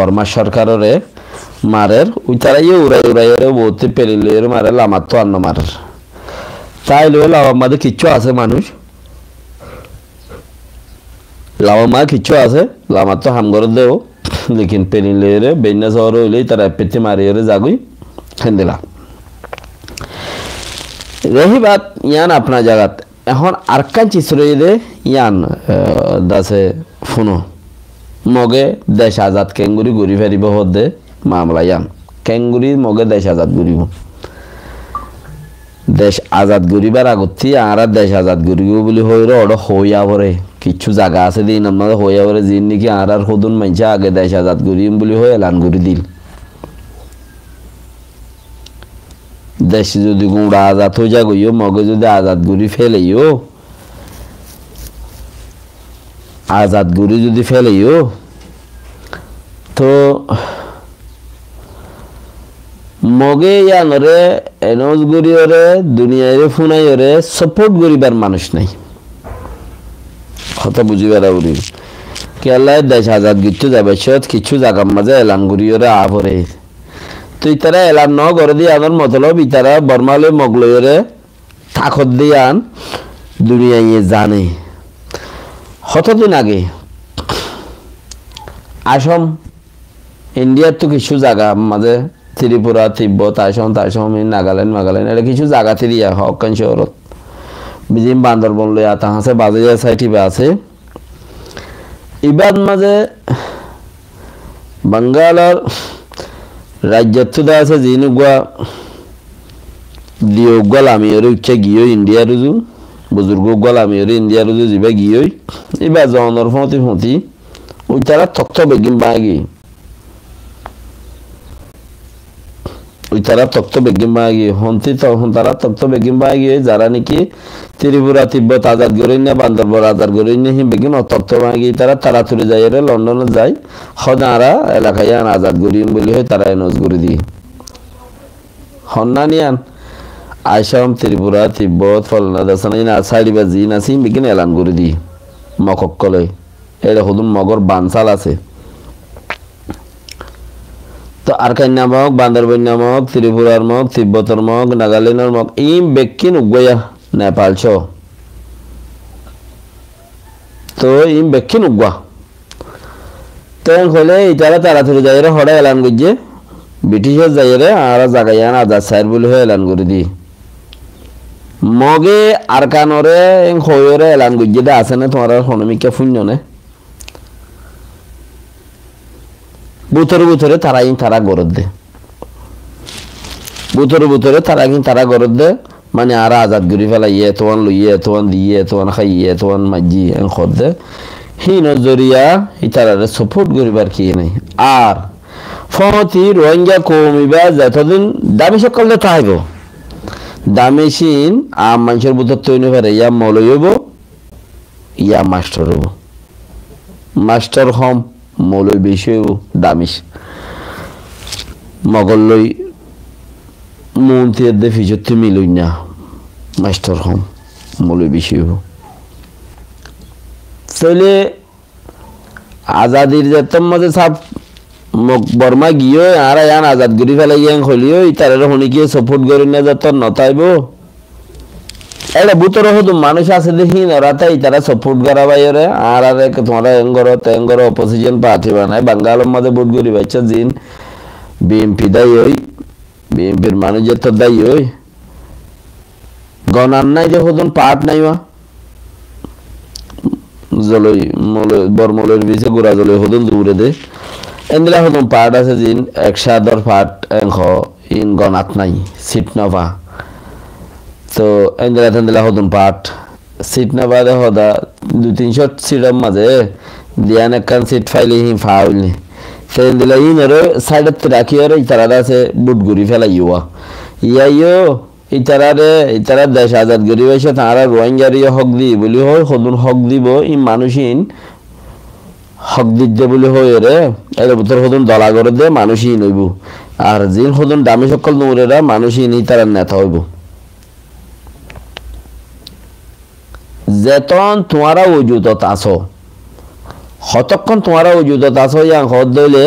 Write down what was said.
বর্মা সরকারের মারের ওই তারাই উড়াই উড়াই বহুত পেরিলের মারে লামার তো আন্ন মারের তাই লো লাওয়ার মাঝে কিচ্ছু আছে মানুষ লাওয়ার মা কিচ্ছু আছে লামার তো হাম করে দেও লেকিন পেরিলের বেন্না শহর হইলেই তারা পেতে মারিয়ে যাগুই খেন্দিলা রহিবাত ইয়ান আপনার জায়গাত এখন আরকান চিত্রে ইয়ান দাসে ফুনো মগে দেশ আজাদ কেঙ্গুরি ঘুরি ফেরিব হদে মামলা ইয়ান কেঙ্গুরি মগে দেশ আজাদ ঘুরিব দেশ আজাদ ঘুরিবার আগতি আর দেশ আজাদ ঘুরিব বলে হইর ওটা হইয়া পরে কিছু জায়গা আছে দিন আমাদের হইয়া পরে যিনি নাকি আর সদুন মানছে আগে দেশ আজাদ ঘুরিম বলে হয়ে এলান ঘুরি দিল দেশ যদি গুঁড়া আজাদ হয়ে যা গইও মগে যদি আজাদ ঘুরি ফেলেইও আজাদ ঘুরি যদি ফেলেইও তো মগে ইয়ানরে এনজ গরিয়রে দুনিয়ারে ফুনাইরে সাপোর্ট করিবার মানুষ নাই কথা বুঝিবার উড়ি কেলায় দেশ আজাদ গিচ্ছু যাবে সৎ কিছু জায়গার মাঝে এলান গরিয়রে আভরে তুই তারা এলান ন করে দিয়ে আমার মতলব ইতারা বর্মালে মগলয়রে তাকত দিয়ে আন দুনিয়ায় জানে কতদিন আগে আসাম ইন্ডিয়ার তো কিছু জায়গা মাঝে ত্রিপুরা তিব্বত আসাম নাগাল্যান্ড এটা কিছু জায়গা তিরিয়া হকান শহরত বিজিম বান্দরবন লইয়া তাহাসে বাজাইয়া সাইটিবা আছে ইবাদ মাঝে বাঙ্গালর রাজ্যত আছে জিনুগুয়া দিও গোলামিয়র উচ্চে গিয়ে ইন্ডিয়া রুজু বুজুর্গ গোলামিয়র ইন্ডিয়া রুজু যাবা গিয়ে এবার জনের ফতি ওই তারা তক্ত বেগিন বাগি ওই তারা তক্ত বেগিন বাগি হন্তি তখন তারা তক্ত বেগিন বাগি যারা নাকি ত্রিপুরা তিব্বত আজাদ করেন না বান্দরবন আজাদ করেন না হি বেগিন তক্ত বাগি তারা তাড়াতাড়ি যায় রে লন্ডনে যায় হদারা এলাকায় আন আজাদ করিম বলি হয় তারা এনজ করে দি হন্নানিয়ান আসাম ত্রিপুরা তিব্বত ফলনা দাসানি না সাইডিবা জি নাসি বেগিন এলান করে দি মককলে এটা হদুন মগর বানসাল আছে তো আরকান নামক বান্দরবন নামক ত্রিপুরার মগ তিব্বতের মগ নাগাল্যান্ডের মগ ইম বেকিন উগয়া নেপাল ছ তো ইম বেকিন উগা তো হলে ইতারা তাড়াতাড়ি যাই রে হড়া এলান করছে ব্রিটিশের যাই রে আর জাগাইয়ান আজাদ সাহেব বলে হয়ে এলান করে দি মগে আরকানরে হয়রে এলান করছে দে আছে না তোমার হনমিকা শূন্য নে বুতরে তারা গরদ দে বুতরে তারা গরদ দে মানে আর আজাদ গরি ফেলা তোয়ান লইয়ে তোয়ান দিয়ে তোয়ান খাইয়ে তোয়ান মাজি খদ দে হি নজরিয়া ইতারারে সাপোর্ট করিবার কি নাই আর ফতি রোহিঙ্গা কমিবা যতদিন দামি সকল দে তাইব দামি সিন আম মানুষের বুতর তৈরি পারে ইয়া মৌলই হইব ইয়া মাস্টার হইব মাস্টার হম মৌলই বেশি হইব দামিস মগল লই মন্ত্রীর দে ফিজতে মিলই না মাস্টার হম মৌলই বেশি হইব চলে আজাদির যেতাম মাঝে সাপ বর্মা গিয়ে আর ইয়ান আজাদ গরি ফেলাই ইয়ান হলিও ইতারে হনি গিয়ে সাপোর্ট করি না যত নতাইব এটা বুতর হতো মানুষ আছে দেখি নরাতাই তারা সাপোর্ট করা বাইরে আর তোমরা এঙ্গর অপোজিশন প্রার্থী বানায় বাঙ্গালের মাঝে ভোট করি বাচ্চা জিন বিএমপি দায়ী হই বিএমপির মানুষের তো দায়ী হই গণার নাই যে হতন পাট নাই বা জলই বরমলের বিচে গোড়া জলই হতন দূরে দে এন্দিলা হতন পাট আছে জিন একসাদর পাট এঙ্খ ইন গণাত নাই সিট নভা তো এন্দিলা হদুন পাট সিট না বাদে হদা 200-300 সিটের মাঝে দিয়ান একখান সিট ফাইলে হি ফাউলনি সে এন্দিলা ইনরে সাইডত রাখি আর ইতারা আছে বুট গুড়ি ফেলাইয়া ইয়াইও ইতারা দেশ আজাদ গরি বাইছে তারা রোহিঙ্গারি হক দি বলি হয় হদুন হক দিব ই মানুষিন হক দিতে বলি হয় রে এর ভিতর হদুন দলা করে দে মানুষই নইব আর জিন হদুন দামি সকল নূরেরা মানুষই নি তারা নেতা হইব যেতন তোমারা ওজুদত আছো হতক্ষণ তোমারা ওজুদত আছো ইয়াং হদ দইলে